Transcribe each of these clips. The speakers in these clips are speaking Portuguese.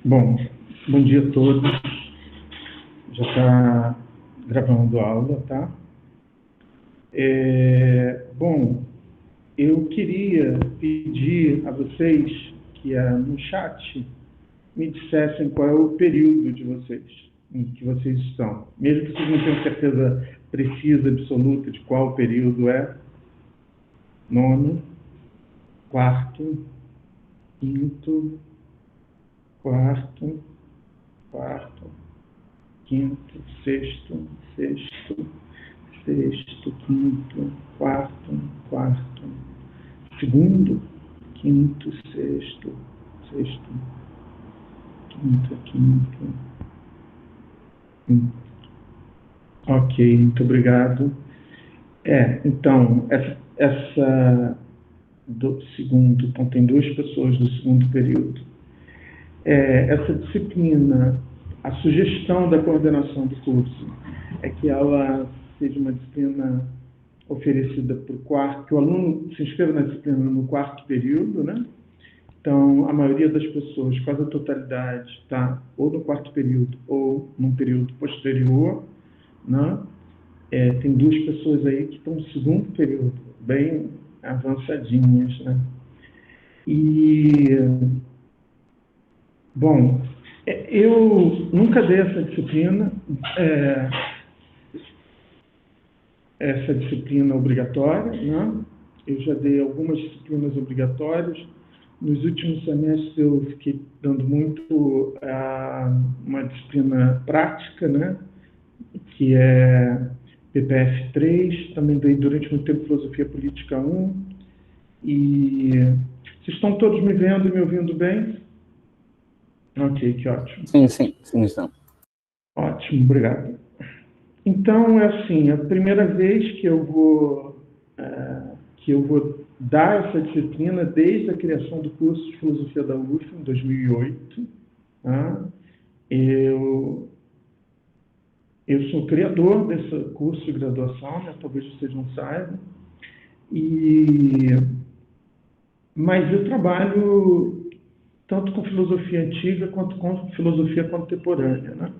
Bom, bom dia a todos. Já está gravando a aula, tá? Bom, eu queria pedir a vocês que no chat me dissessem qual é o período de vocês, em que vocês estão. Mesmo que vocês não tenham certeza precisa, absoluta de qual período é. Nono, quarto, quinto, quarto, quinto, sexto, quinto, quarto, segundo, quinto, sexto, quinto. Ok, muito obrigado. Então, essa do segundo, então tem duas pessoas do segundo período. Essa disciplina, a sugestão da coordenação do curso é que ela seja uma disciplina oferecida por quarto, que o aluno se inscreva na disciplina no quarto período, né? Então, a maioria das pessoas, quase a totalidade, está ou no quarto período ou num período posterior, né? Tem duas pessoas aí que estão no segundo período, bem avançadinhas, né? Bom, eu nunca dei essa disciplina obrigatória, né? Eu já dei algumas disciplinas obrigatórias. Nos últimos semestres eu fiquei dando muito uma disciplina prática, né? Que é PPF 3, também dei durante muito tempo Filosofia Política 1. E vocês estão todos me vendo e me ouvindo bem? Ok, que ótimo. Sim, estão. Ótimo, obrigado. Então, é assim, a primeira vez que eu vou dar essa disciplina desde a criação do curso de Filosofia da UF, em 2008. Tá? Eu sou o criador desse curso de graduação, né? Talvez vocês não saibam. Mas eu trabalho tanto com filosofia antiga quanto com filosofia contemporânea, né?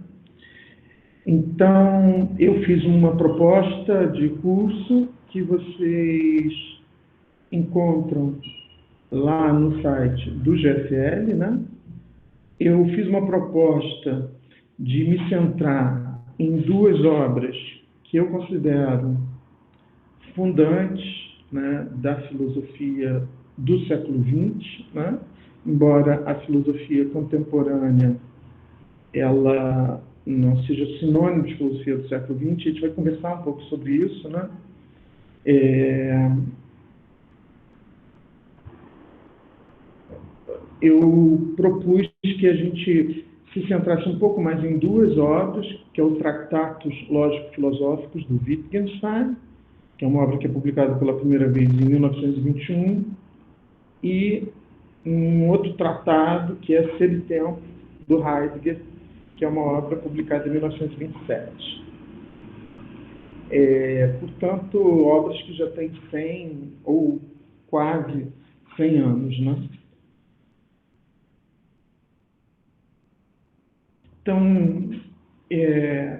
Então, eu fiz uma proposta de curso que vocês encontram lá no site do GFL, né? Eu fiz uma proposta de me centrar em duas obras que eu considero fundantes, né, da filosofia do século XX, né? Embora a filosofia contemporânea ela não seja sinônimo de filosofia do século XX, a gente vai conversar um pouco sobre isso, né? Eu propus que a gente se centrasse um pouco mais em duas obras, que é o Tratatus Lógico-Filosóficos, do Wittgenstein, que é uma obra que é publicada pela primeira vez em 1921, e um outro tratado, que é Ser e Tempo, do Heidegger, que é uma obra publicada em 1927. Portanto, obras que já têm 100 ou quase 100 anos, né? Então,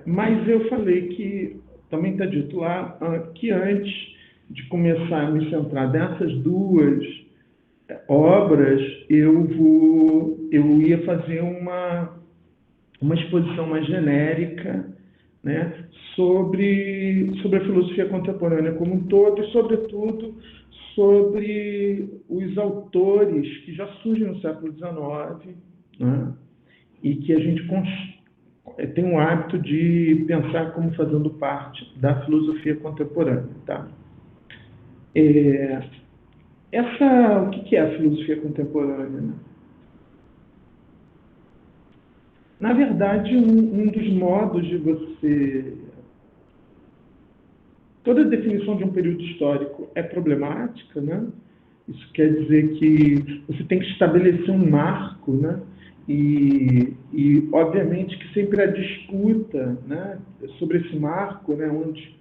mas eu falei que, também está dito lá, que antes de começar a me centrar nessas duas obras, eu ia fazer uma exposição mais genérica, né, sobre a filosofia contemporânea como um todo e, sobretudo, sobre os autores que já surgem no século XIX, né, e que a gente tem um hábito de pensar como fazendo parte da filosofia contemporânea. Tá? O que é a filosofia contemporânea? Né? Na verdade, um dos modos de você... Toda definição de um período histórico é problemática, né? Isso quer dizer que você tem que estabelecer um marco, né? E obviamente, que sempre há disputa, né, sobre esse marco, né, onde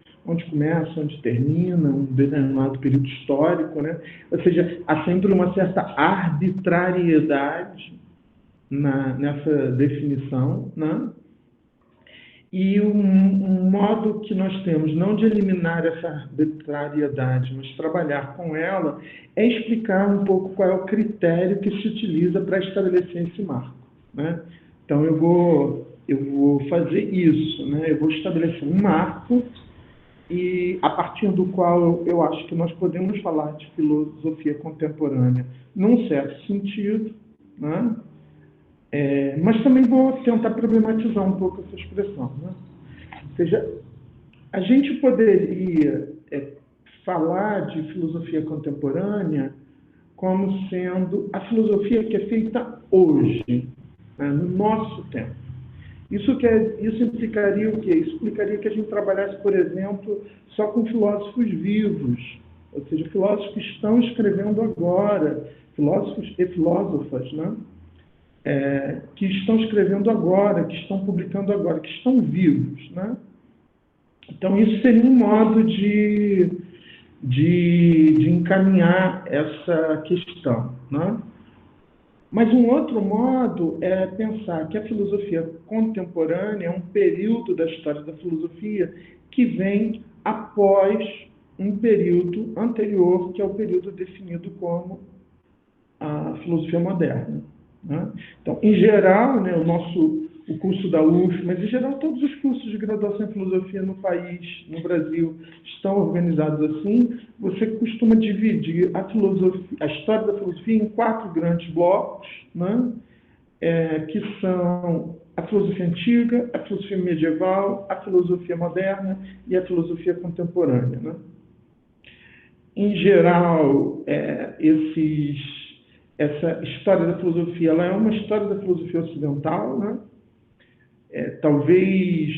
começa, onde termina um determinado período histórico, né? Ou seja, há sempre uma certa arbitrariedade nessa definição, né? E um modo que nós temos, não de eliminar essa arbitrariedade, mas trabalhar com ela, é explicar um pouco qual é o critério que se utiliza para estabelecer esse marco, né? Então, eu vou fazer isso, né? Eu vou estabelecer um marco e a partir do qual eu acho que nós podemos falar de filosofia contemporânea num certo sentido, né? Mas também vou tentar problematizar um pouco essa expressão, né? Ou seja, a gente poderia falar de filosofia contemporânea como sendo a filosofia que é feita hoje, né, no nosso tempo. Isso implicaria o quê? Isso implicaria que a gente trabalhasse, por exemplo, só com filósofos vivos, ou seja, filósofos que estão escrevendo agora, filósofos e filósofas, né? Que estão escrevendo agora, que estão publicando agora, que estão vivos, né? Então, isso seria um modo de encaminhar essa questão, né? Mas um outro modo é pensar que a filosofia contemporânea é um período da história da filosofia que vem após um período anterior, que é o período definido como a filosofia moderna, né? Então, em geral, né, o curso da UF, mas em geral todos os cursos de graduação em filosofia no país, no Brasil, estão organizados assim. Você costuma dividir a história da filosofia em 4 grandes blocos, né, que são a filosofia antiga, a filosofia medieval, a filosofia moderna e a filosofia contemporânea, né? Em geral, essa história da filosofia, ela é uma história da filosofia ocidental, né? Talvez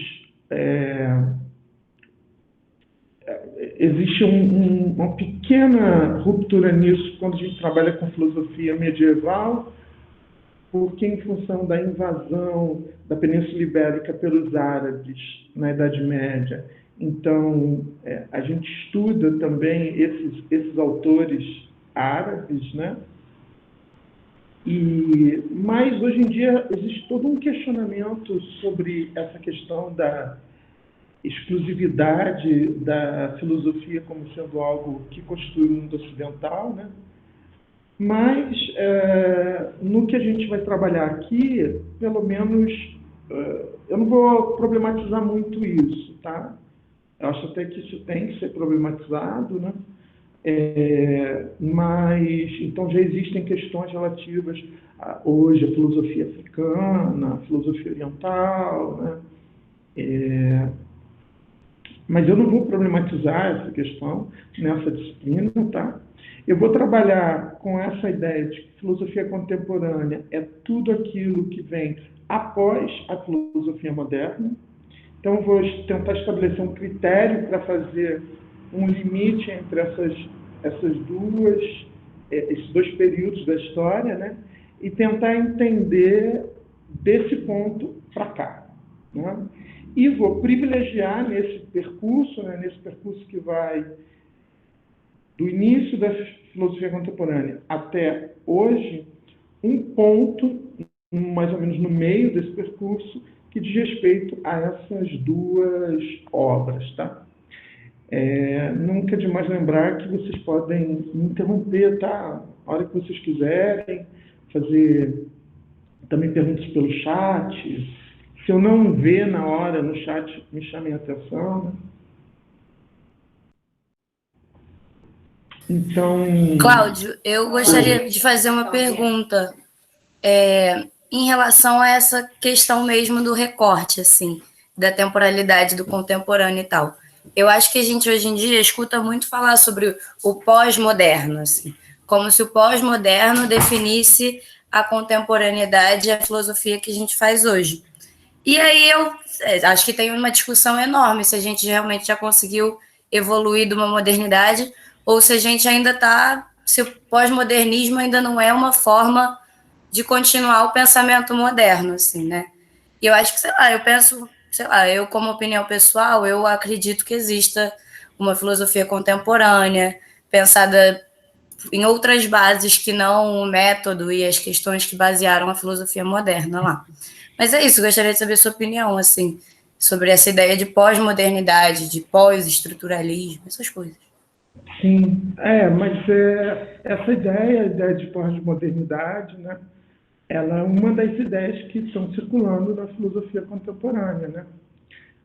existe uma pequena ruptura nisso quando a gente trabalha com filosofia medieval, porque em função da invasão da Península Ibérica pelos árabes na Idade Média, então a gente estuda também esses autores árabes, né? Mas hoje em dia existe todo um questionamento sobre essa questão da exclusividade da filosofia como sendo algo que constitui o mundo ocidental, né? Mas no que a gente vai trabalhar aqui, pelo menos eu não vou problematizar muito isso, tá? Eu acho até que isso tem que ser problematizado, né? Mas então já existem questões relativas hoje à filosofia africana, à filosofia oriental, né? Mas eu não vou problematizar essa questão nessa disciplina, tá? Eu vou trabalhar com essa ideia de que filosofia contemporânea é tudo aquilo que vem após a filosofia moderna. Então, eu vou tentar estabelecer um critério para fazer um limite entre esses dois períodos da história, né? E tentar entender desse ponto para cá, né? E vou privilegiar nesse percurso, né, nesse percurso que vai do início da filosofia contemporânea até hoje, um ponto, mais ou menos no meio desse percurso, que diz respeito a essas 2 obras, tá? Nunca é demais lembrar que vocês podem me interromper, tá? A hora que vocês quiserem, fazer também perguntas pelo chat. Se eu não ver na hora no chat, me chamem a atenção, né? Então... Cláudio, eu gostaria de fazer uma pergunta em relação a essa questão mesmo do recorte, assim, da temporalidade do contemporâneo e tal. Eu acho que a gente hoje em dia escuta muito falar sobre o pós-moderno, assim, como se o pós-moderno definisse a contemporaneidade e a filosofia que a gente faz hoje. E aí eu acho que tem uma discussão enorme se a gente realmente já conseguiu evoluir de uma modernidade ou se a gente ainda está, se o pós-modernismo ainda não é uma forma de continuar o pensamento moderno, assim, né? E eu acho que, eu penso, eu como opinião pessoal, eu acredito que exista uma filosofia contemporânea, pensada em outras bases que não o método e as questões que basearam a filosofia moderna lá. Mas é isso, gostaria de saber a sua opinião, assim, sobre essa ideia de pós-modernidade, de pós-estruturalismo, essas coisas. Sim, mas essa ideia, a ideia de pós-modernidade, né, ela é uma das ideias que estão circulando na filosofia contemporânea, né?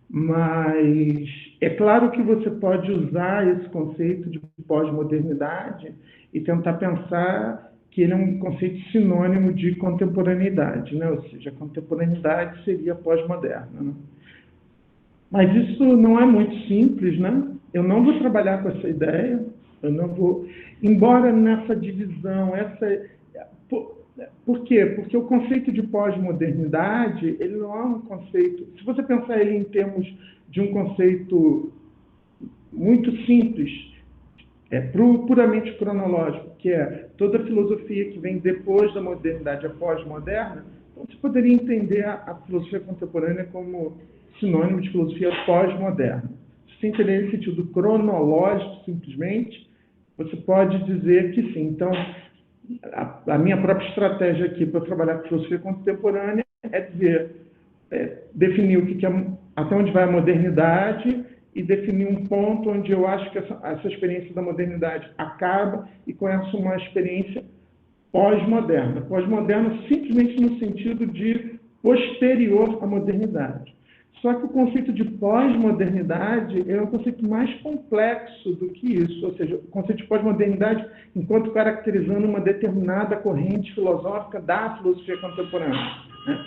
Mas é claro que você pode usar esse conceito de pós-modernidade e tentar pensar que ele é um conceito sinônimo de contemporaneidade, né? Ou seja, a contemporaneidade seria pós-moderna, né? Mas isso não é muito simples, né? Eu não vou trabalhar com essa ideia, eu não vou... Embora nessa divisão, Por quê? Porque o conceito de pós-modernidade, ele não é um conceito... Se você pensar ele em termos de um conceito muito simples, puramente cronológico, que é toda a filosofia que vem depois da modernidade, a pós-moderna, então você poderia entender a filosofia contemporânea como sinônimo de filosofia pós-moderna. Se você entender em sentido cronológico, simplesmente, você pode dizer que sim. Então, a minha própria estratégia aqui para trabalhar com filosofia contemporânea é definir o que é, até onde vai a modernidade e definir um ponto onde eu acho que essa experiência da modernidade acaba e começa uma experiência pós-moderna. Pós-moderna simplesmente no sentido de posterior à modernidade. Só que o conceito de pós-modernidade é um conceito mais complexo do que isso, ou seja, o conceito de pós-modernidade enquanto caracterizando uma determinada corrente filosófica da filosofia contemporânea, né?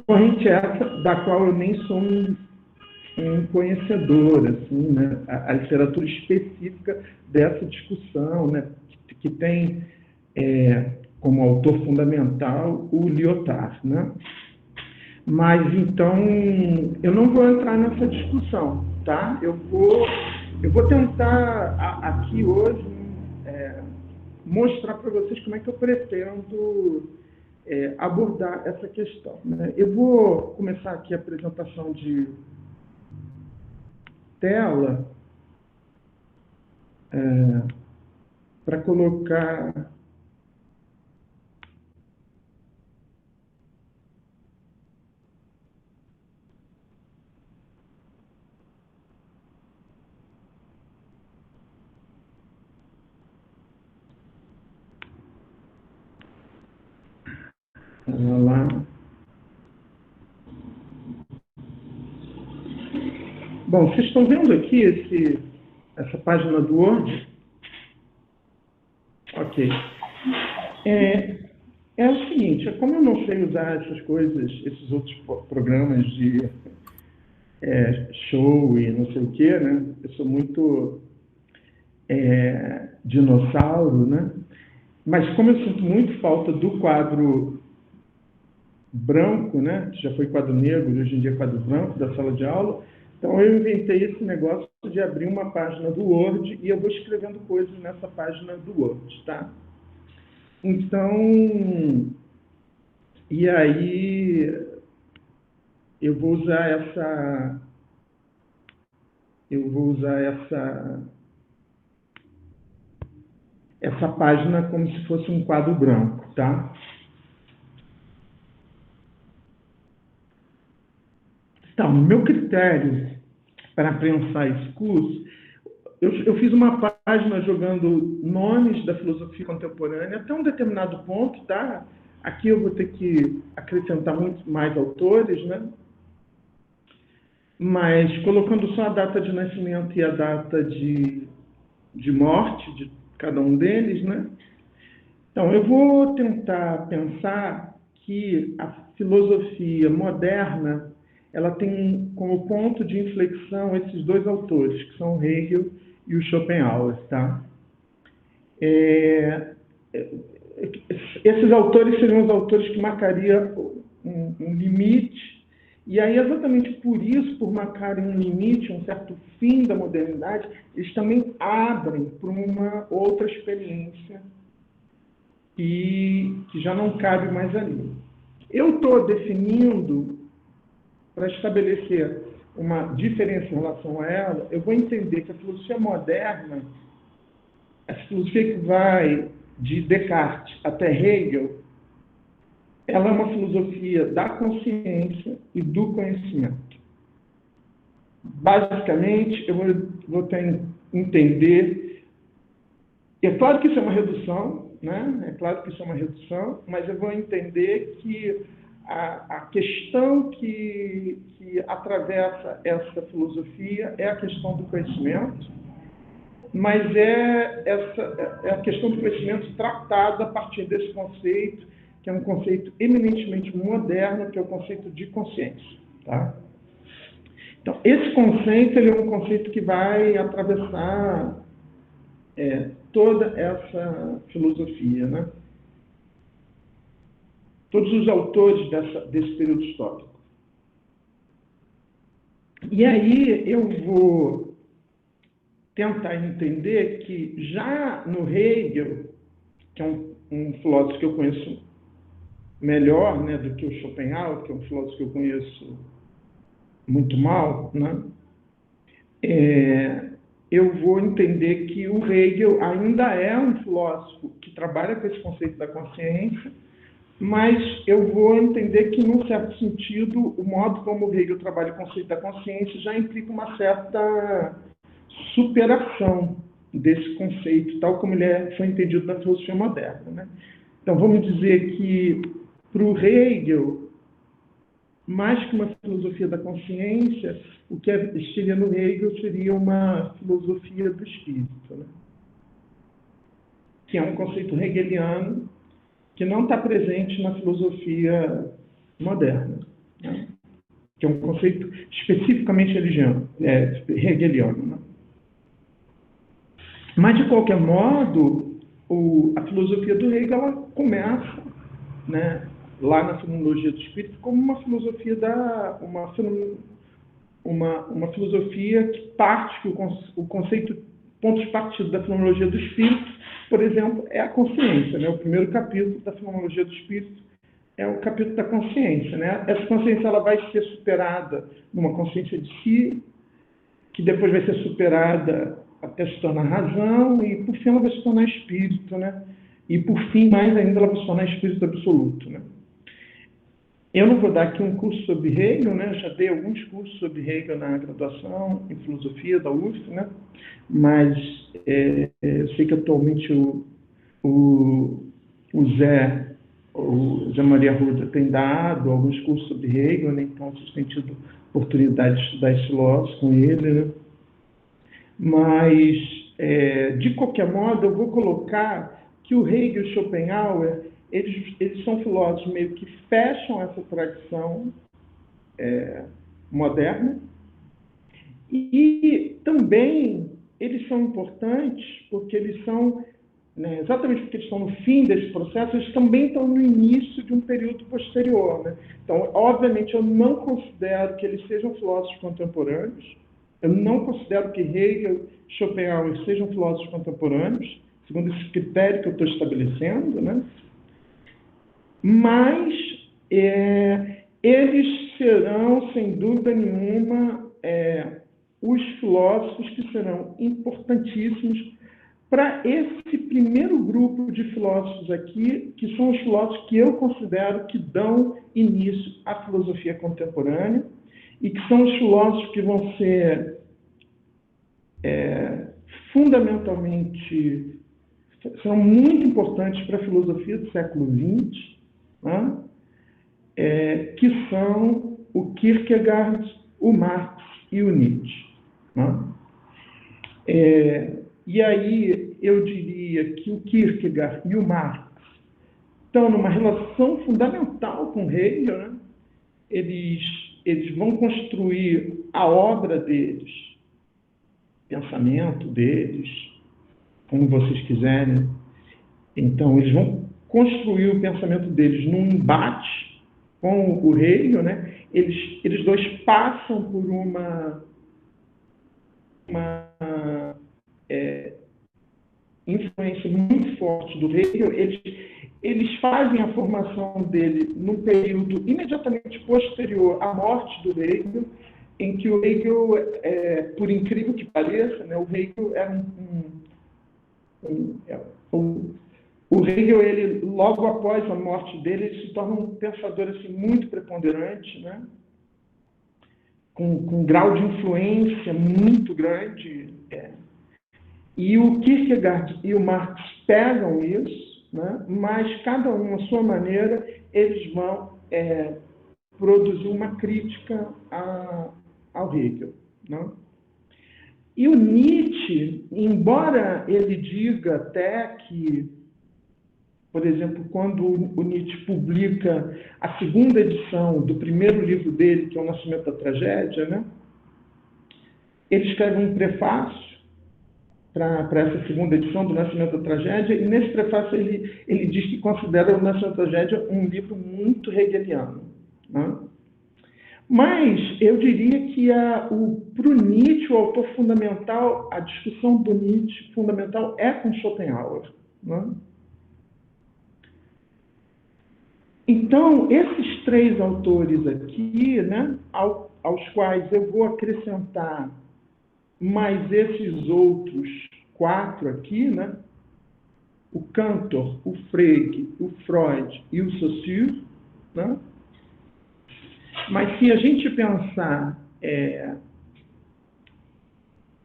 Corrente essa da qual eu nem sou um conhecedor, assim, né? A literatura específica dessa discussão, né? Que tem como autor fundamental o Lyotard, né? Mas, então, eu não vou entrar nessa discussão, tá? Eu vou tentar, aqui hoje, mostrar para vocês como é que eu pretendo abordar essa questão, né? Eu vou começar aqui a apresentação de tela para colocar... Vamos lá. Bom, vocês estão vendo aqui essa página do Word? Ok. É o seguinte, como eu não sei usar essas coisas, esses outros programas de show e não sei o quê, né? Eu sou muito dinossauro, né? Mas como eu sinto muito falta do quadro branco, né? Que já foi quadro negro, hoje em dia é quadro branco da sala de aula, então eu inventei esse negócio de abrir uma página do Word e eu vou escrevendo coisas nessa página do Word, tá? Então, e aí eu vou usar essa página como se fosse um quadro branco, tá? Então, meu critério para pensar esse curso, eu fiz uma página jogando nomes da filosofia contemporânea até um determinado ponto, tá? Aqui eu vou ter que acrescentar muito mais autores, né? Mas colocando só a data de nascimento e a data de morte de cada um deles, né? Então, eu vou tentar pensar que a filosofia moderna ela tem como ponto de inflexão esses dois autores, que são o Hegel e o Schopenhauer, tá? Esses autores seriam os autores que marcariam um limite, e aí exatamente por isso, por marcarem um limite, um certo fim da modernidade, eles também abrem para uma outra experiência que já não cabe mais ali. Eu estou definindo, para estabelecer uma diferença em relação a ela, eu vou entender que a filosofia moderna essa filosofia que vai de Descartes até Hegel, ela é uma filosofia da consciência e do conhecimento. Basicamente, eu vou entender... É claro que isso é uma redução, né? É claro que isso é uma redução, mas eu vou entender que a questão que atravessa essa filosofia é a questão do conhecimento, mas é a questão do conhecimento tratada a partir desse conceito, que é um conceito eminentemente moderno, que é o conceito de consciência. Tá? Então, esse conceito ele é um conceito que vai atravessar toda essa filosofia, né? Todos os autores desse período histórico. E aí eu vou tentar entender que já no Hegel, que é um filósofo que eu conheço melhor, né, do que o Schopenhauer, que é um filósofo que eu conheço muito mal, né? Eu vou entender que o Hegel ainda é um filósofo que trabalha com esse conceito da consciência, mas eu vou entender que, num certo sentido, o modo como o Hegel trabalha o conceito da consciência já implica uma certa superação desse conceito, tal como ele foi entendido na filosofia moderna, né? Então, vamos dizer que, para o Hegel, mais que uma filosofia da consciência, o que existiria no Hegel seria uma filosofia do espírito, né? Que é um conceito hegeliano que não está presente na filosofia moderna, né? Que é um conceito especificamente hegeliano. Né? Mas, de qualquer modo, a filosofia do Hegel ela começa, né, lá na fenomenologia do espírito como uma filosofia uma filosofia que parte, que o conceito, ponto de partida da fenomenologia do espírito, por exemplo, é a consciência, né? O primeiro capítulo da fenomenologia do espírito é o capítulo da consciência, né? Essa consciência ela vai ser superada numa consciência de si, que depois vai ser superada até se tornar razão, e por fim ela vai se tornar espírito, né? E por fim, mais ainda, ela vai se tornar espírito absoluto, né? Eu não vou dar aqui um curso sobre Hegel, né? Eu já dei alguns cursos sobre Hegel na graduação em filosofia da USP, né? Mas eu sei que atualmente o Zé Maria Ruda tem dado alguns cursos sobre Hegel, né? Então vocês têm tido oportunidade de estudar esse filósofo com ele, né? Mas, de qualquer modo, eu vou colocar que o Hegel e o Schopenhauer, eles são filósofos meio que fecham essa tradição moderna, e também eles são importantes porque eles são, né, exatamente porque eles estão no fim desse processo, eles também estão no início de um período posterior, né? Então, obviamente, eu não considero que eles sejam filósofos contemporâneos, eu não considero que Hegel e Schopenhauer sejam filósofos contemporâneos, segundo esse critério que eu estou estabelecendo, né? Mas eles serão, sem dúvida nenhuma, os filósofos que serão importantíssimos para esse primeiro grupo de filósofos aqui, que são os filósofos que eu considero que dão início à filosofia contemporânea, e que são os filósofos que vão ser fundamentalmente, são muito importantes para a filosofia do século XX, né? Que são o Kierkegaard, o Marx e o Nietzsche, né? E aí eu diria que o Kierkegaard e o Marx estão numa relação fundamental com Hegel, né? Eles vão construir a obra deles, pensamento deles, como vocês quiserem. Então, eles vão construir o pensamento deles num embate com o Hegel, né? Eles dois passam por uma influência muito forte do Hegel. Eles fazem a formação dele num período imediatamente posterior à morte do Hegel, em que o Hegel, por incrível que pareça, né, o Hegel era O Hegel, ele, logo após a morte dele, ele se torna um pensador assim, muito preponderante, né? com um grau de influência muito grande. E o Kierkegaard e o Marx pegam isso, né? Mas cada um, à sua maneira, eles vão produzir uma crítica ao Hegel. Né? E o Nietzsche, embora ele diga até que, por exemplo, quando o Nietzsche publica a segunda edição do primeiro livro dele, que é O Nascimento da Tragédia, né? Ele escreve um prefácio para essa segunda edição do Nascimento da Tragédia, e nesse prefácio ele diz que considera O Nascimento da Tragédia um livro muito hegeliano. Né? Mas eu diria que para o Nietzsche, o autor fundamental, a discussão do Nietzsche fundamental é com Schopenhauer. Né? Então, esses três autores aqui, né, aos quais eu vou acrescentar mais esses outros 4 aqui, né, o Cantor, o Frege, o Freud e o Saussure, né? Mas se a gente pensar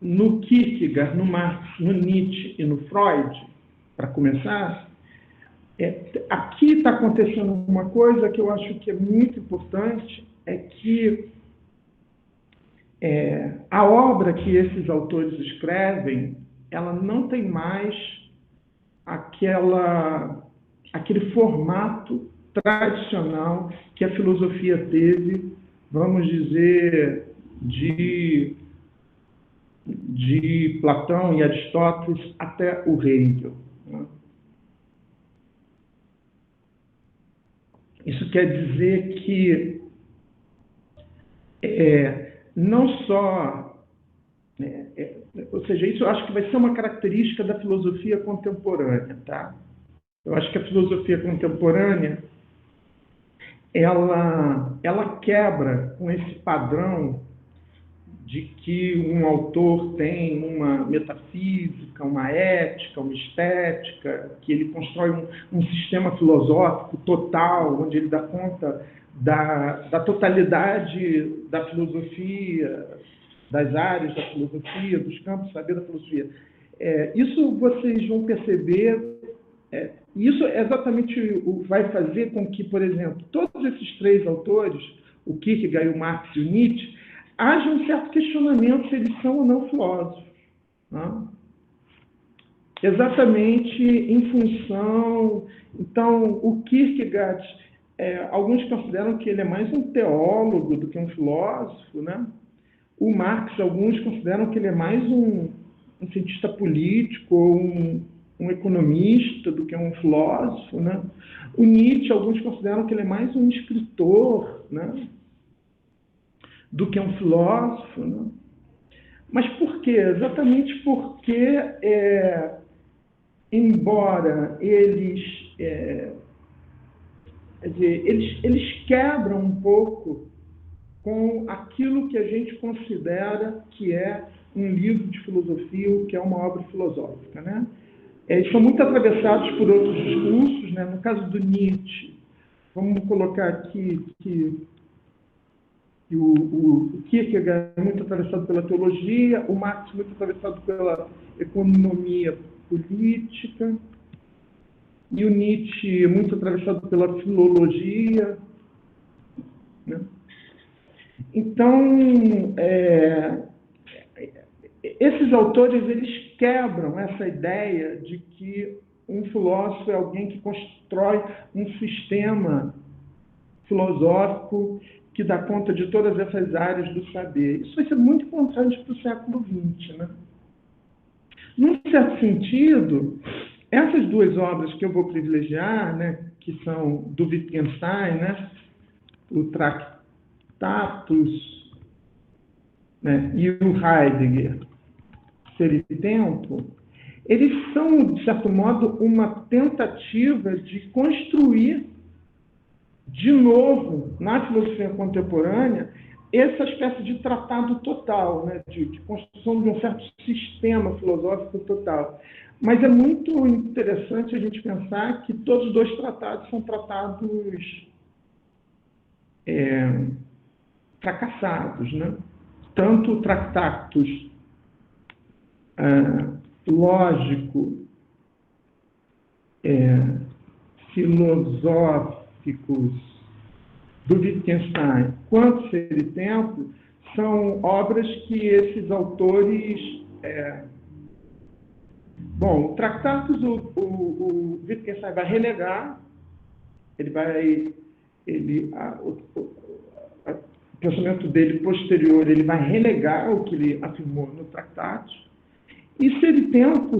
no Kierkegaard, no Marx, no Nietzsche e no Freud, para começar, aqui está acontecendo uma coisa que eu acho que é muito importante, é que a obra que esses autores escrevem, ela não tem mais aquele formato tradicional que a filosofia teve, vamos dizer, de Platão e Aristóteles até o Hegel. Né? Isso quer dizer que não só... ou seja, isso eu acho que vai ser uma característica da filosofia contemporânea. Tá? Eu acho que a filosofia contemporânea ela quebra com esse padrão de que um autor tem uma metafísica, uma ética, uma estética, que ele constrói um sistema filosófico total, onde ele dá conta da totalidade da filosofia, das áreas da filosofia, dos campos de saber da filosofia. Isso vocês vão perceber, isso exatamente vai fazer com que, por exemplo, todos esses 3 autores, o Kierkegaard, o Marx e o Nietzsche, haja um certo questionamento se eles são ou não filósofos. Né? Exatamente em função... Então, o Kierkegaard, alguns consideram que ele é mais um teólogo do que um filósofo, né? O Marx, alguns consideram que ele é mais um cientista político ou um economista do que um filósofo, né? O Nietzsche, alguns consideram que ele é mais um escritor, né, do que um filósofo. Né? Mas por quê? Exatamente porque, embora eles quebram um pouco com aquilo que a gente considera que é um livro de filosofia, ou que é uma obra filosófica. Né? Eles são muito atravessados por outros discursos. Né? No caso do Nietzsche, vamos colocar aqui que o Kierkegaard é muito atravessado pela teologia, o Marx muito atravessado pela economia política, e o Nietzsche muito atravessado pela filologia. Né? Então, esses autores, eles quebram essa ideia de que um filósofo é alguém que constrói um sistema filosófico que dá conta de todas essas áreas do saber. Isso vai ser muito importante para o século XX. Né? Num certo sentido, essas 2 obras que eu vou privilegiar, né, que são do Wittgenstein, né, o Tractatus, né, e o Heidegger, Ser e Tempo, eles são, de certo modo, uma tentativa de construir de novo, na filosofia contemporânea, essa espécie de tratado total, né, de construção de um certo sistema filosófico total. Mas é muito interessante a gente pensar que todos os dois tratados são tratados fracassados, né? Tanto o Tractatus lógico, filosóficos do Wittgenstein, quanto Ser e Tempo, são obras que esses autores... Bom, o Tractatus, o Wittgenstein vai renegar, o pensamento dele posterior, ele vai renegar o que ele afirmou no Tractatus. E Ser e Tempo,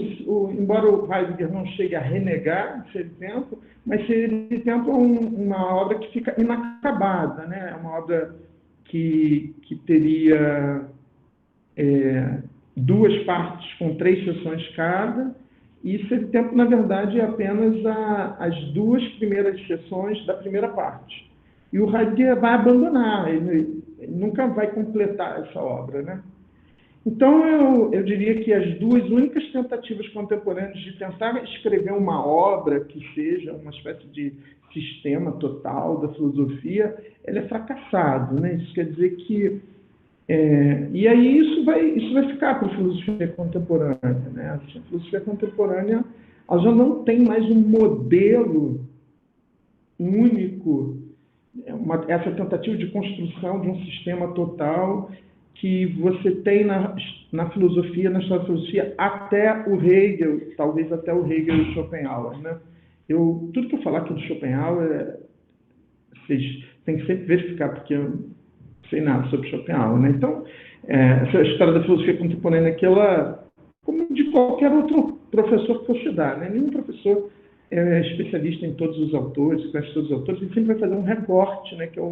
embora o Heidegger não chegue a renegar Ser e Tempo, mas Ser e Tempo é uma obra que fica inacabada, né? É uma obra que teria duas partes com 3 sessões cada, e Ser e Tempo, na verdade, é apenas as 2 primeiras sessões da primeira parte. E o Heidegger vai abandonar, ele nunca vai completar essa obra, né? Então, eu diria que as 2 únicas tentativas contemporâneas de tentar escrever uma obra que seja uma espécie de sistema total da filosofia, ele é fracassado, né? Isso quer dizer que... e aí isso vai ficar para a filosofia contemporânea, né? A filosofia contemporânea ela já não tem mais um modelo único, essa tentativa de construção de um sistema total que você tem na filosofia, na história da filosofia, até o Hegel, talvez até o Hegel e o Schopenhauer, né? Tudo que eu falar aqui do Schopenhauer, vocês têm que sempre verificar, porque eu não sei nada sobre Schopenhauer, né? Então, essa história da filosofia contemporânea aqui, ela, como de qualquer outro professor que for estudar, né? Nenhum professor é especialista em todos os autores, conhece todos os autores, ele sempre vai fazer um recorte, né? Que é,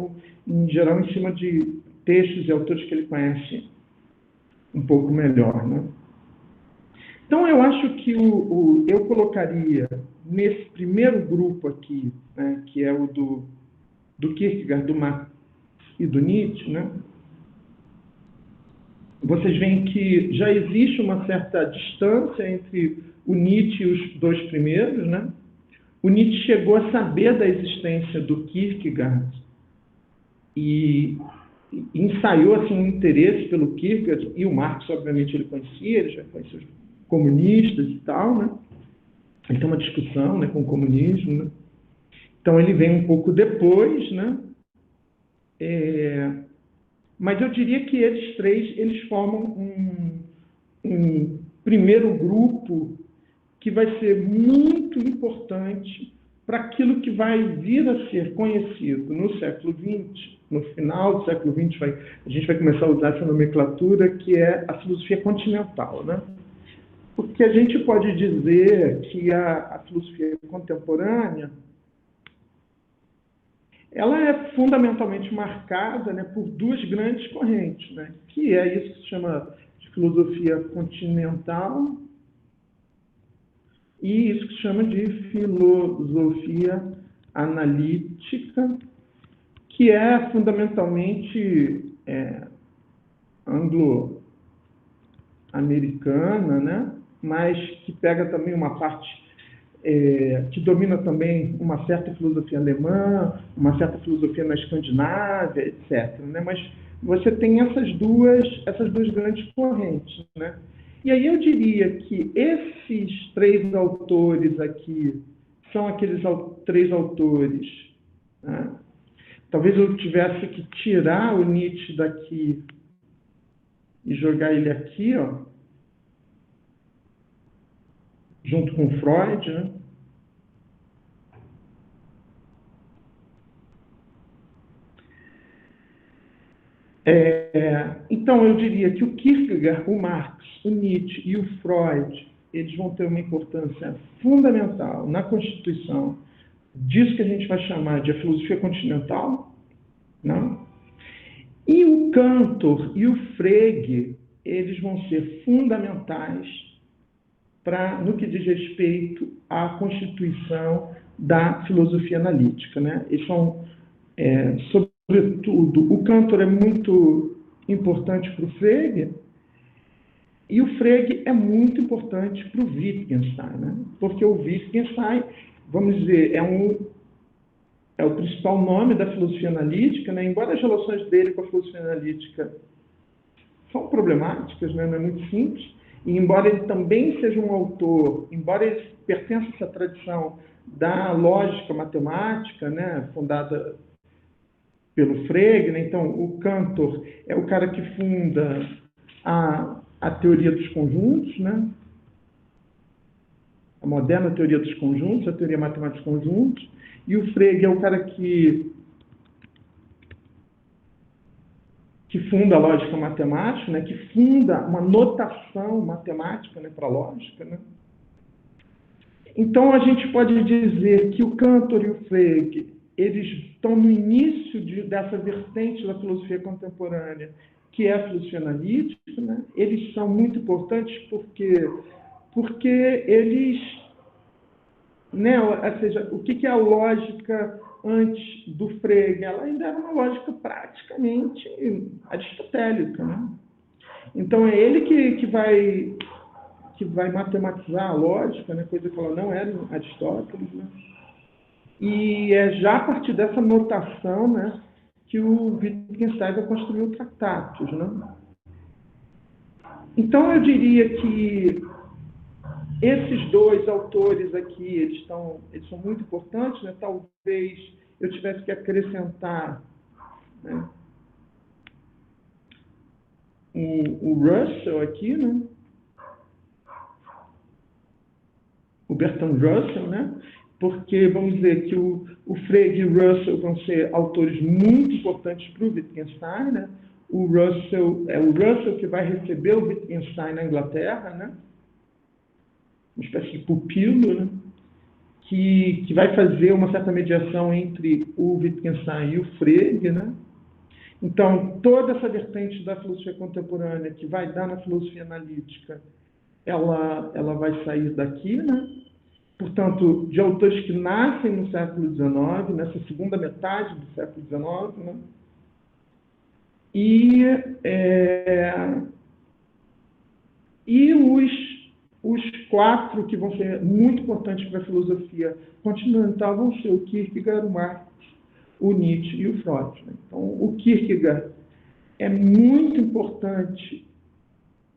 em geral, em cima de textos e autores que ele conhece um pouco melhor, né? Então, eu acho que eu colocaria nesse primeiro grupo aqui, né, que é o do Kierkegaard, do Marx e do Nietzsche, né? Vocês veem que já existe uma certa distância entre o Nietzsche e os 2 primeiros, né? O Nietzsche chegou a saber da existência do Kierkegaard e ensaiou assim, um interesse pelo Kierkegaard, e o Marx, obviamente, ele conhecia, ele já conhecia os comunistas e tal, né? Ele tem uma discussão, né, com o comunismo, né? Então, ele vem um pouco depois, né? Mas eu diria que eles 3, eles formam um primeiro grupo que vai ser muito importante para aquilo que vai vir a ser conhecido no século XX, no final do século XX, a gente vai começar a usar essa nomenclatura, que é a filosofia continental, né? Porque a gente pode dizer que a filosofia contemporânea ela é fundamentalmente marcada, né, por 2 grandes correntes, né? Que é isso que se chama de filosofia continental e isso que se chama de filosofia analítica, que é fundamentalmente anglo-americana, né? Mas que pega também uma parte que domina também uma certa filosofia alemã, uma certa filosofia na Escandinávia, etc., né? Mas você tem essas duas grandes correntes, né? E aí eu diria que esses 3 autores aqui são aqueles 3 autores, né? Talvez eu tivesse que tirar o Nietzsche daqui e jogar ele aqui, ó, junto com Freud, né? Então, eu diria que o Kierkegaard, o Marx, o Nietzsche e o Freud, eles vão ter uma importância fundamental na constituição disso que a gente vai chamar de a filosofia continental, né? E o Cantor e o Frege, eles vão ser fundamentais no que diz respeito à constituição da filosofia analítica, né? Eles são, sobretudo, o Cantor é muito importante para o Frege, E o Frege é muito importante para o Wittgenstein, né? Porque o Wittgenstein, vamos dizer, é o principal nome da filosofia analítica, né? Embora as relações dele com a filosofia analítica são problemáticas, né? Não é muito simples, e embora ele também seja um autor, embora ele pertença a essa tradição da lógica matemática, né? Fundada pelo Frege, né? Então, o Cantor é o cara que funda a teoria dos conjuntos, né? A moderna teoria dos conjuntos, a teoria matemática dos conjuntos, e o Frege é o cara que funda a lógica matemática, né? Que funda uma notação matemática, né? Para a lógica, né? Então, a gente pode dizer que o Cantor e o Frege, eles estão no início dessa vertente da filosofia contemporânea, que é a filosofia analítica, né? Eles são muito importantes porque eles, né? Ou seja, o que é a lógica antes do Frege? Ela ainda era uma lógica praticamente aristotélica, né? Então, é ele que vai matematizar a lógica, né? Coisa que ela não era em Aristóteles, né? E é já a partir dessa notação, né, que o Wittgenstein vai construir o Tractatus, né? Então, eu diria que esses dois autores aqui, eles são muito importantes, né? Talvez eu tivesse que acrescentar, né, o Russell aqui, né? O Bertrand Russell, né? Porque, vamos dizer, que o Frege e o Russell vão ser autores muito importantes para o Wittgenstein, né? O Russell que vai receber o Wittgenstein na Inglaterra, né? Uma espécie de pupilo, né? Que vai fazer uma certa mediação entre o Wittgenstein e o Frege, né? Então, toda essa vertente da filosofia contemporânea que vai dar na filosofia analítica, ela vai sair daqui, né? Portanto, de autores que nascem no século XIX, nessa segunda metade do século XIX, né? E os quatro que vão ser muito importantes para a filosofia continental vão ser o Kierkegaard, o Marx, o Nietzsche e o Freud, né? Então, o Kierkegaard é muito importante.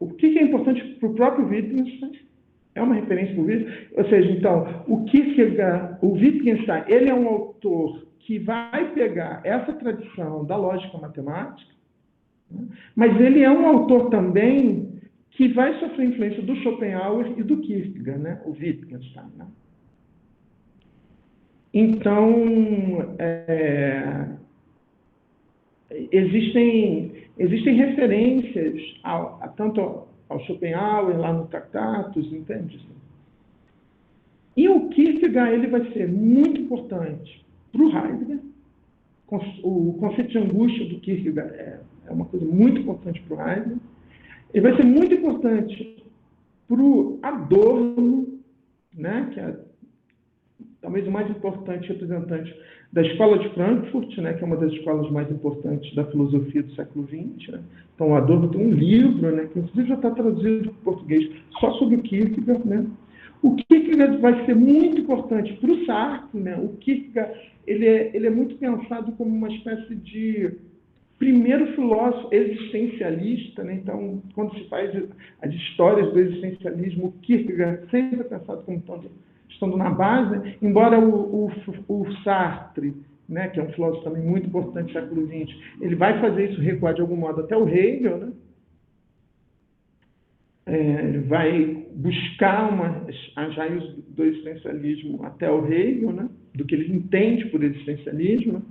O que é importante para o próprio Wittgenstein? É uma referência para o Wittgenstein. Ou seja, então, o Kierkegaard, o Wittgenstein, ele é um autor que vai pegar essa tradição da lógica matemática, né? Mas ele é um autor também que vai sofrer influência do Schopenhauer e do Kierkegaard, né? O Wittgenstein, né? Então, existem referências tanto ao Schopenhauer lá no Tractatus, entende? E o Kierkegaard ele vai ser muito importante para o Heidegger. O conceito de angústia do Kierkegaard é uma coisa muito importante para o Heidegger. Ele vai ser muito importante para o Adorno, né, que é talvez o mais importante representante da Escola de Frankfurt, né, que é uma das escolas mais importantes da filosofia do século XX. Né? Então, o Adorno tem um livro, né, que inclusive já está traduzido para o português, só sobre o Kierkegaard. Né? O Kierkegaard vai ser muito importante para o Sartre. Né? O Kierkegaard ele é muito pensado como uma espécie de primeiro filósofo existencialista. Né? Então, quando se faz as histórias do existencialismo, o Kierkegaard sempre é pensado como estando na base, né? Embora o Sartre, né, que é um filósofo também muito importante do século XX, ele vai fazer isso recuar de algum modo até o Hegel, né? Ele vai buscar as raízes do existencialismo até o Hegel, né? Do que ele entende por existencialismo. Né?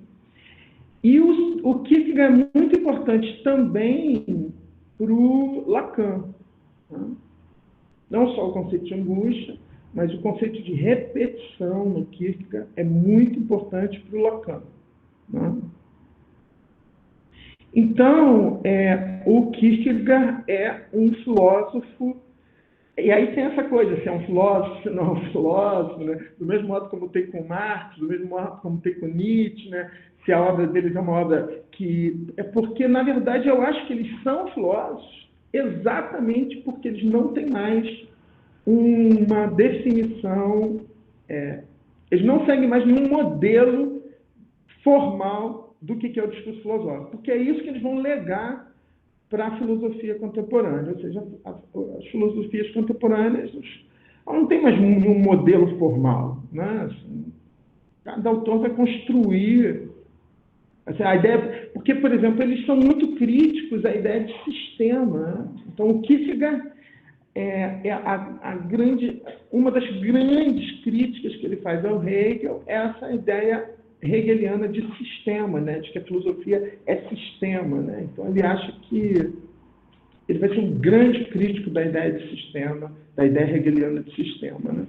E o Kierkegaard é muito importante também para o Lacan. Né? Não só o conceito de angústia, mas o conceito de repetição no Kierkegaard é muito importante para o Lacan. Né? Então, o Kierkegaard é um filósofo, e aí tem essa coisa, se é um filósofo, se não é um filósofo, né? Do mesmo modo como tem com Marx, do mesmo modo como tem com Nietzsche, né? Se a obra deles é uma obra que... É porque, na verdade, eu acho que eles são filósofos, exatamente porque eles não têm mais uma definição, eles não seguem mais nenhum modelo formal do que é o discurso filosófico, porque é isso que eles vão legar para a filosofia contemporânea, ou seja, as filosofias contemporâneas não tem mais nenhum modelo formal, né? Assim, cada autor vai construir assim, a ideia, porque, por exemplo, eles são muito críticos à ideia de sistema, né? Então, o Kierkegaard uma das grandes críticas que ele faz ao Hegel é essa ideia hegeliana de sistema, né? De que a filosofia é sistema, né? Então ele acha que ele vai ser um grande crítico da ideia de sistema, da ideia hegeliana de sistema, né?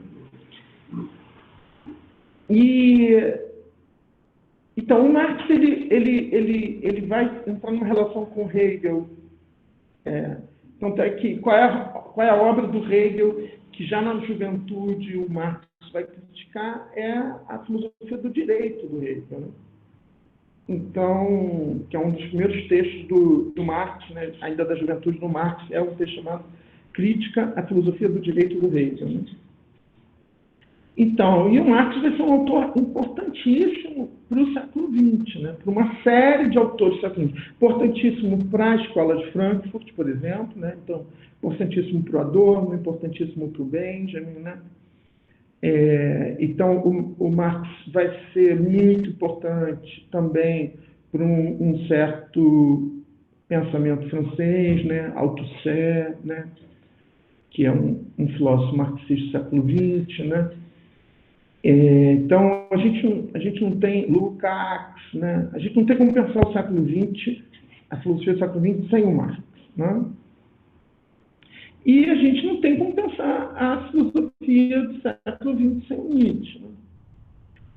Então o Marx ele vai entrar numa relação com Hegel. Tanto é que qual é a obra do Hegel que já na juventude o Marx vai criticar é a filosofia do direito do Hegel, né? Então, que é um dos primeiros textos do Marx, né, ainda da juventude do Marx, é um texto chamado Crítica à Filosofia do Direito do Hegel, né? Então, e o Marx vai ser um autor importantíssimo para o século XX, né? Para uma série de autores do século XX. Importantíssimo para a Escola de Frankfurt, por exemplo, né? Então, importantíssimo para o Adorno, importantíssimo para o Benjamin, né? Então, o Marx vai ser muito importante também para um certo pensamento francês, né? Althusser, né? Que é um filósofo marxista do século XX, né? Então, a gente não tem Lukács, né? A gente não tem como pensar o século XX, a filosofia do século XX, sem o Marx, né? E a gente não tem como pensar a filosofia do século XX sem o Nietzsche, né?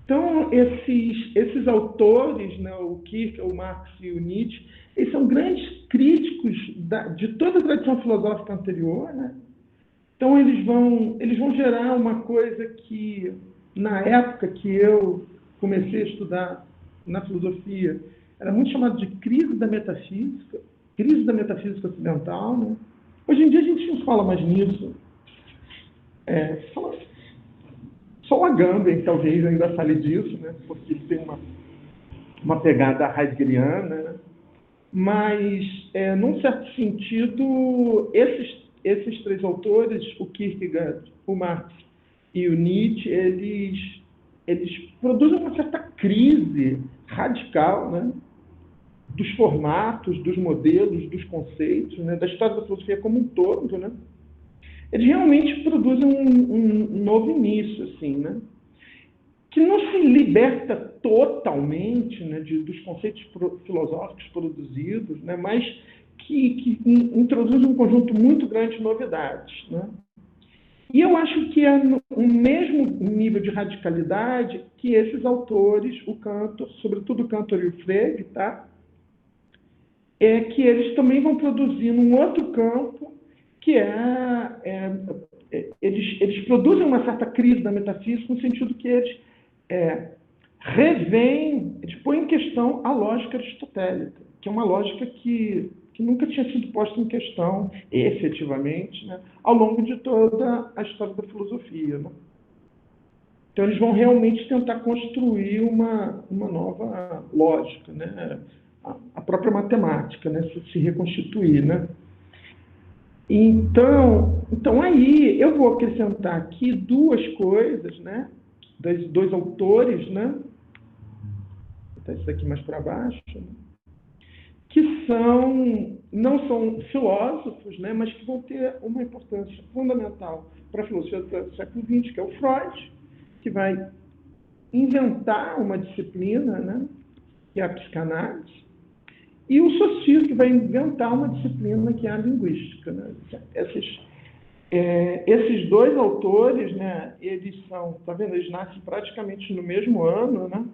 Então, esses autores, né, o Kierkegaard, o Marx e o Nietzsche, eles são grandes críticos de toda a tradição filosófica anterior, né? Então, eles vão gerar uma coisa que, na época que eu comecei a estudar na filosofia, era muito chamado de crise da metafísica ocidental, né? Hoje em dia a gente não fala mais nisso. Só o Agamben talvez ainda fale disso, né? Porque ele tem uma pegada heideggeriana, né? Mas, num certo sentido, esses três autores, o Kierkegaard, o Marx e o Nietzsche, eles produzem uma certa crise radical, né? Dos formatos, dos modelos, dos conceitos, né? Da história da filosofia como um todo, né? Eles realmente produzem um novo início, assim, né? Que não se liberta totalmente, né, dos conceitos filosóficos produzidos, né, mas que introduz um conjunto muito grande de novidades, né? E eu acho que é o mesmo nível de radicalidade que esses autores, o Cantor, sobretudo o Cantor e o Frege, tá? Que eles também vão produzir num outro campo, que eles produzem uma certa crise da metafísica, no sentido que eles eles põem em questão a lógica aristotélica, que é uma lógica que nunca tinha sido posta em questão, efetivamente, né, ao longo de toda a história da filosofia, né? Então, eles vão realmente tentar construir uma nova lógica, né? A própria matemática, né? Se reconstituir, né? Então aí eu vou acrescentar aqui duas coisas, né? Dos dois autores, né? Vou botar isso aqui mais para baixo, né? Que não são filósofos, né? Mas que vão ter uma importância fundamental para a filosofia do século XX, que é o Freud, que vai inventar uma disciplina, né? Que é a psicanálise, e o Saussure, que vai inventar uma disciplina que é a linguística, né? Esses dois autores, né, eles são, tá vendo, eles nascem praticamente no mesmo ano, né?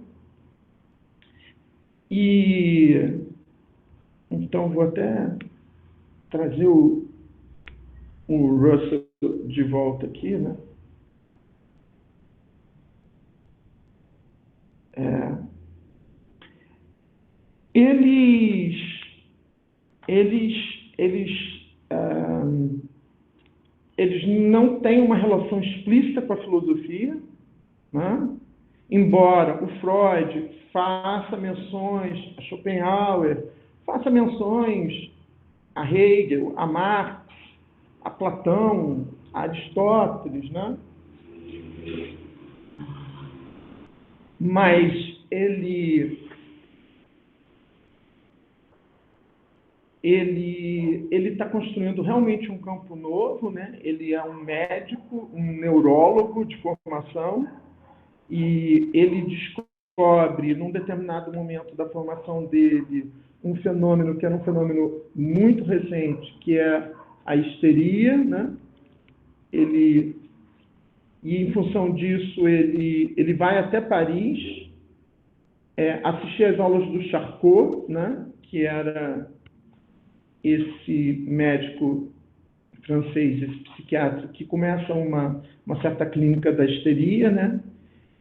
E então vou até trazer o Russell de volta aqui, né? Eles eles não têm uma relação explícita com a filosofia, né? Embora o Freud faça menções a Schopenhauer, faça menções a Hegel, a Marx, a Platão, a Aristóteles, né? Mas ele está construindo realmente um campo novo, né? Ele é um médico, um neurólogo de formação, e ele descobre, num determinado momento da formação dele, um fenômeno que era um fenômeno muito recente, que é a histeria, né? E em função disso, ele vai até Paris, assistir às aulas do Charcot, né? Que era esse médico francês, esse psiquiatra, que começa uma certa clínica da histeria, né?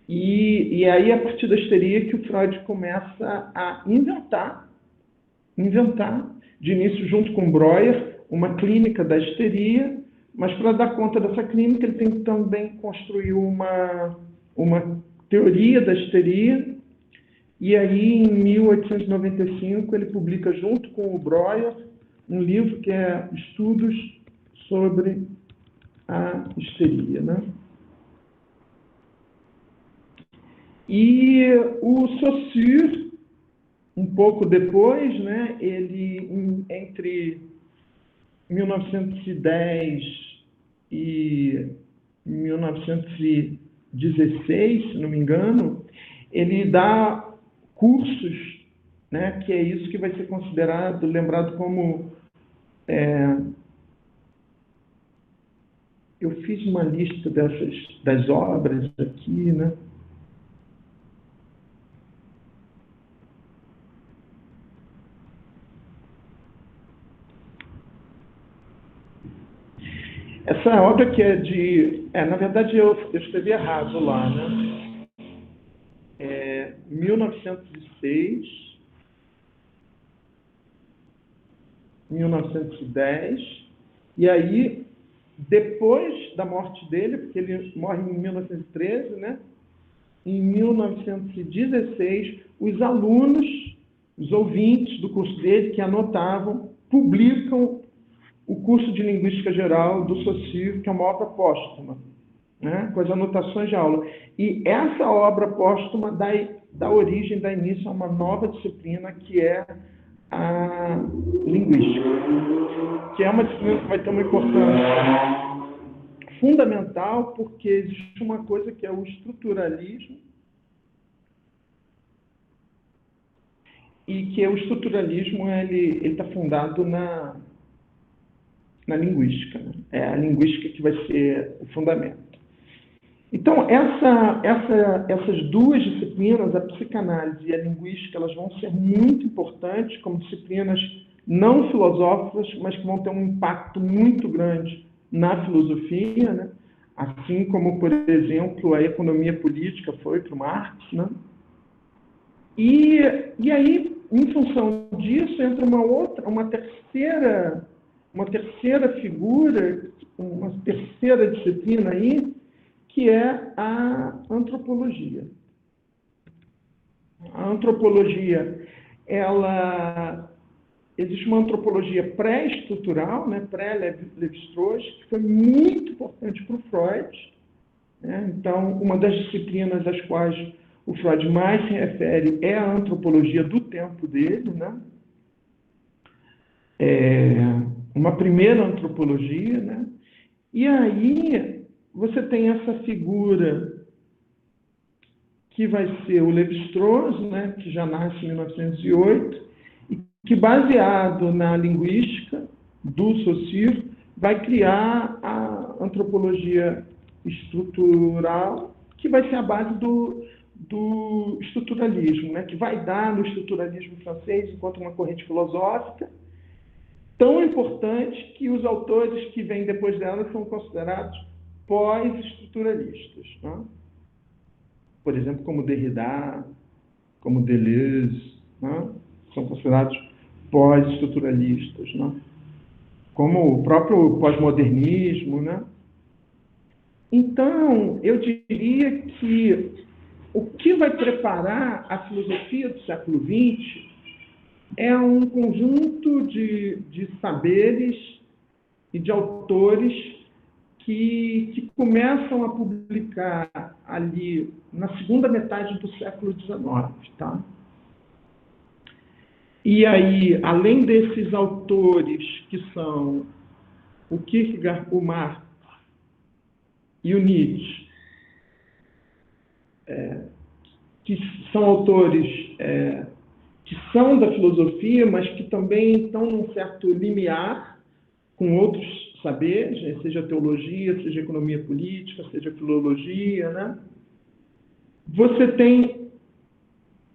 E aí, a partir da histeria, que o Freud começa a inventar, de início junto com Breuer, uma clínica da histeria, mas para dar conta dessa clínica, ele tem que também construir uma teoria da histeria, e aí, em 1895, ele publica, junto com o Breuer, um livro que é Estudos sobre a Histeria, né? E o Saussure, um pouco depois, né, ele, entre 1910 e 1916, se não me engano, ele dá cursos, né, que é isso que vai ser considerado, lembrado como... eu fiz uma lista das obras aqui, né? Essa obra que é de... na verdade, eu escrevi errado lá, né? 1906, 1910, e aí, depois da morte dele, porque ele morre em 1913, né? Em 1916, os alunos, os ouvintes do curso dele, que anotavam, publicam o curso de Linguística Geral do Saussure, que é uma obra póstuma, né, com as anotações de aula. E essa obra póstuma dá origem, dá início a uma nova disciplina, que é a linguística, que é uma disciplina que vai ter uma importância fundamental, porque existe uma coisa que é o estruturalismo, e que o estruturalismo ele está fundado na linguística, né? É a linguística que vai ser o fundamento. Então, essas duas disciplinas, a psicanálise e a linguística, elas vão ser muito importantes como disciplinas não filosóficas, mas que vão ter um impacto muito grande na filosofia, né? Assim como, por exemplo, a economia política foi para o Marx, né? E aí, em função disso, entra uma terceira figura, uma terceira disciplina aí, que é a antropologia. A antropologia, existe uma antropologia pré-estrutural, né, pré-Lévi-Strauss, que foi muito importante para o Freud, né? Então, uma das disciplinas às quais o Freud mais se refere é a antropologia do tempo dele, né? Uma primeira antropologia, né? E aí você tem essa figura que vai ser o Lévi-Strauss, né? Que já nasce em 1908, e que, baseado na linguística do Saussure, vai criar a antropologia estrutural, que vai ser a base do estruturalismo, né? Que vai dar no estruturalismo francês, enquanto uma corrente filosófica, tão importante que os autores que vêm depois dela são considerados pós-estruturalistas, né? Por exemplo, como Derrida, como Deleuze, né? São considerados pós-estruturalistas, né? como o próprio pós-modernismo, né? Então, eu diria que o que vai preparar a filosofia do século XX é um conjunto de saberes e de autores que começam a publicar ali na segunda metade do século XIX, tá? E aí, além desses autores que são o Kierkegaard, o Marx e o Nietzsche, que são autores que são da filosofia, mas que também estão num certo limiar com outros saberes, né? Seja teologia, seja economia política, seja filologia, né? Você tem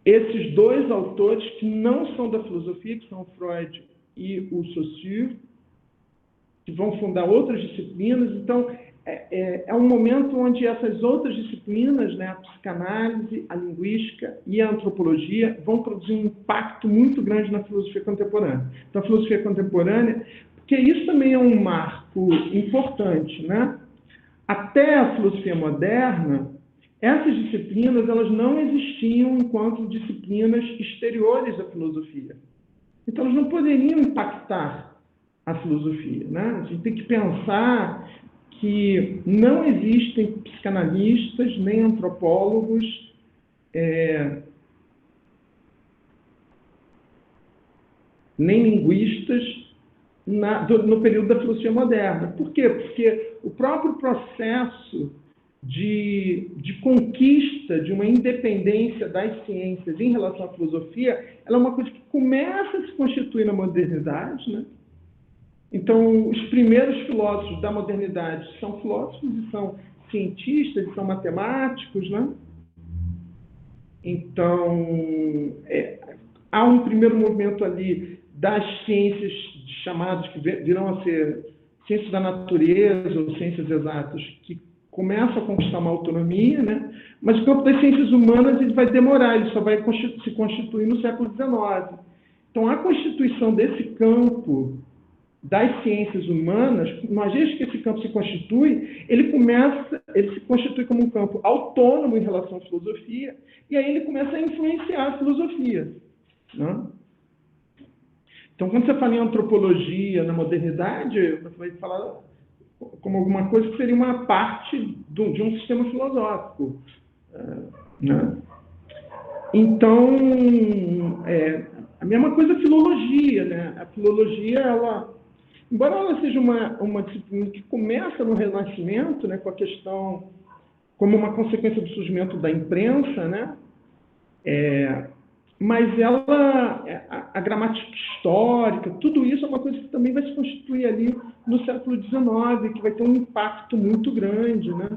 esses dois autores que não são da filosofia, que são Freud e o Saussure, que vão fundar outras disciplinas. Então, é um momento onde essas outras disciplinas, né, a psicanálise, a linguística e a antropologia, vão produzir um impacto muito grande na filosofia contemporânea. Então, a filosofia contemporânea, porque isso também é um marco importante, né? Até a filosofia moderna, essas disciplinas elas não existiam enquanto disciplinas exteriores à filosofia. Então, elas não poderiam impactar a filosofia, né? A gente tem que pensar que não existem psicanalistas nem antropólogos nem linguistas no período da filosofia moderna. Por quê? Porque o próprio processo de conquista de uma independência das ciências em relação à filosofia, ela é uma coisa que começa a se constituir na modernidade, né? Então, os primeiros filósofos da modernidade são filósofos e são cientistas e são matemáticos, né? Então, há um primeiro movimento ali das ciências chamadas, que virão a ser ciências da natureza ou ciências exatas, que começam a conquistar uma autonomia, né? Mas o campo das ciências humanas ele vai demorar, ele só vai se constituir no século XIX. Então, a constituição desse campo das ciências humanas, uma vez que esse campo se constitui, ele se constitui como um campo autônomo em relação à filosofia, e aí ele começa a influenciar a filosofia, né? Então, quando você fala em antropologia na modernidade, você vai falar como alguma coisa que seria uma parte de um sistema filosófico, né? Então, a mesma coisa a filologia, né? A filologia, embora ela seja uma disciplina que começa no Renascimento, né, com a questão, como uma consequência do surgimento da imprensa, né? Mas a gramática histórica, tudo isso é uma coisa que também vai se constituir ali no século XIX, que vai ter um impacto muito grande, né,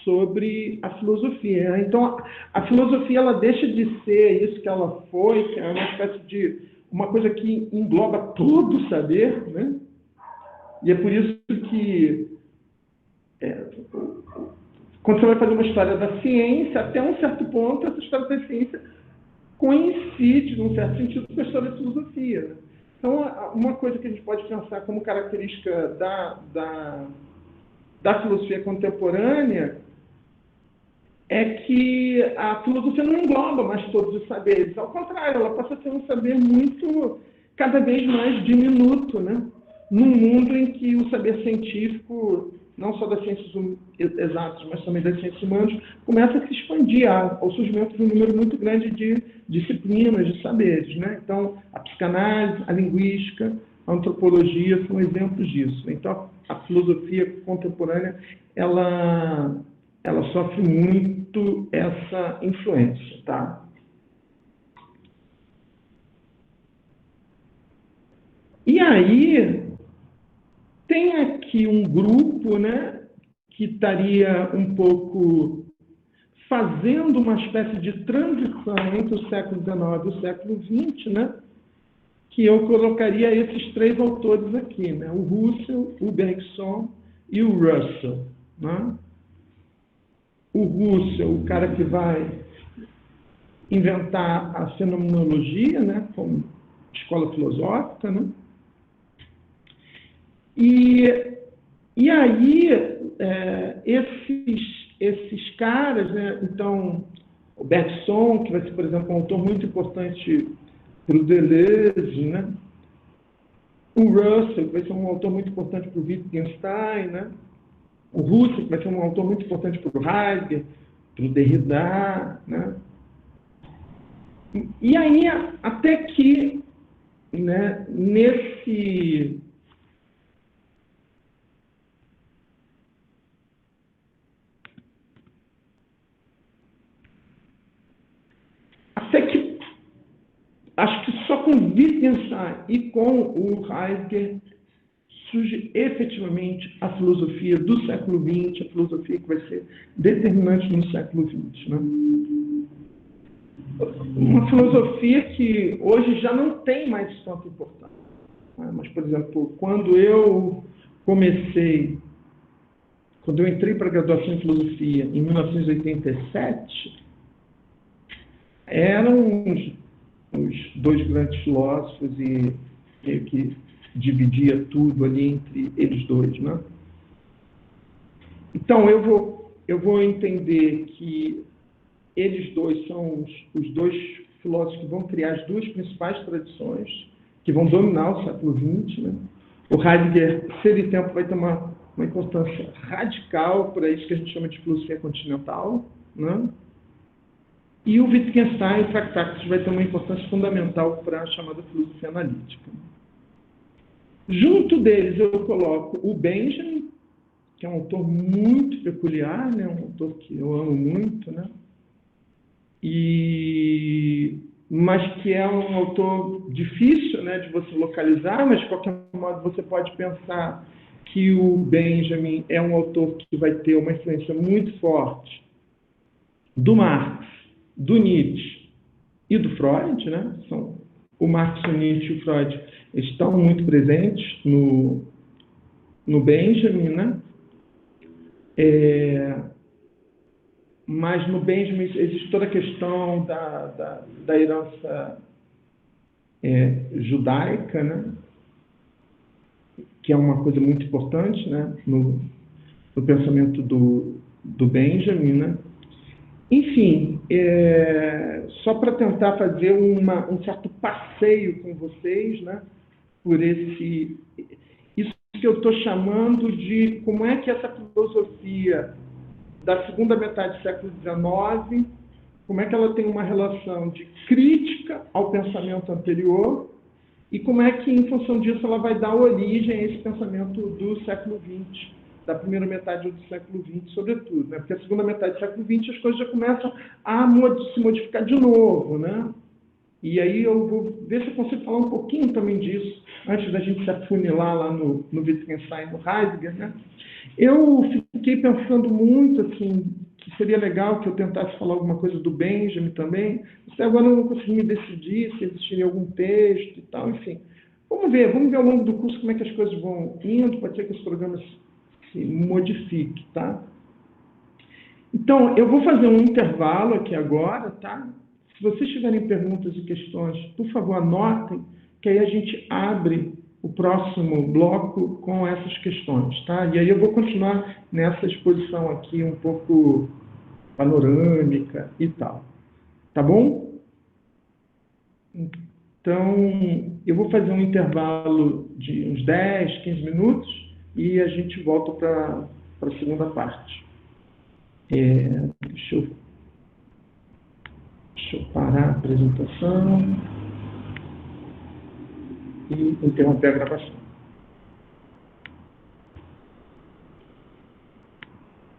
sobre a filosofia. Então, a filosofia ela deixa de ser isso que ela foi, que é uma espécie de uma coisa que engloba todo o saber, né? E é por isso que quando você vai fazer uma história da ciência, até um certo ponto, essa história da ciência coincide, num certo sentido, com a história da filosofia, né? Então, uma coisa que a gente pode pensar como característica da filosofia contemporânea é que a filosofia não engloba mais todos os saberes. Ao contrário, ela passa a ser um saber cada vez mais diminuto, né? Num mundo em que o saber científico, não só das ciências exatas, mas também das ciências humanas, começa a se expandir ao surgimento de um número muito grande de disciplinas, de saberes, né? Então, a psicanálise, a linguística, a antropologia são exemplos disso. Então, a filosofia contemporânea, ela sofre muito essa influência, tá? E aí, tem aqui um grupo, né, que estaria um pouco fazendo uma espécie de transição entre o século XIX e o século XX, né, que eu colocaria esses três autores aqui, né, o Russell, o Bergson e o Russell, né? O Russell, o cara que vai inventar a fenomenologia, né, como escola filosófica, né? E aí, esses caras, né? Então, o Bergson, que vai ser, por exemplo, um autor muito importante para o Deleuze, né? O Russell, que vai ser um autor muito importante para o Wittgenstein, né? O Husserl, que vai ser um autor muito importante para o Heidegger, para o Derrida, né? E aí, até que, né, até que acho que só com Wittgenstein e com o Heidegger surge efetivamente a filosofia do século XX, a filosofia que vai ser determinante no século XX, né? Uma filosofia que hoje já não tem mais tanta importância, né? Mas, por exemplo, quando eu entrei para a graduação em filosofia em 1987, eram os dois grandes filósofos e meio que dividia tudo ali entre eles dois, né? Então, eu vou entender que eles dois são os dois filósofos que vão criar as duas principais tradições, que vão dominar o século XX, né? O Heidegger, Ser e Tempo, vai ter uma importância radical para isso que a gente chama de filosofia continental, né? E o Wittgenstein, Tractatus, vai ter uma importância fundamental para a chamada filosofia analítica. Junto deles, eu coloco o Benjamin, que é um autor muito peculiar, né? Um autor que eu amo muito, né? Mas que é um autor difícil, né, de você localizar, mas de qualquer modo você pode pensar que o Benjamin é um autor que vai ter uma influência muito forte do Marx, do Nietzsche e do Freud, né? O Marx, o Nietzsche e o Freud estão muito presentes no Benjamin, né? Mas no Benjamin existe toda a questão da herança judaica, né? Que é uma coisa muito importante, né? no pensamento do Benjamin, né? Enfim, só para tentar fazer um certo passeio com vocês, né? Por isso que eu estou chamando de como é que essa filosofia da segunda metade do século XIX, como é que ela tem uma relação de crítica ao pensamento anterior e como é que, em função disso, ela vai dar origem a esse pensamento do século XX, da primeira metade do século XX, sobretudo, né? Porque a segunda metade do século XX as coisas já começam a se modificar de novo, né? E aí eu vou ver se eu consigo falar um pouquinho também disso, antes da gente se afunilar lá no Wittgenstein, no Heidegger, né? Eu fiquei pensando muito, assim, que seria legal que eu tentasse falar alguma coisa do Benjamin também. Até agora eu não consegui me decidir se existiria algum texto e tal, enfim. Vamos ver ao longo do curso como é que as coisas vão indo, pode ser que os programas se modifiquem, tá? Então, eu vou fazer um intervalo aqui agora, tá? Se vocês tiverem perguntas e questões, por favor, anotem, que aí a gente abre o próximo bloco com essas questões, tá? E aí eu vou continuar nessa exposição aqui um pouco panorâmica e tal. Tá bom? Então, eu vou fazer um intervalo de uns 10, 15 minutos e a gente volta para a segunda parte. Deixa eu parar a apresentação e interromper a gravação.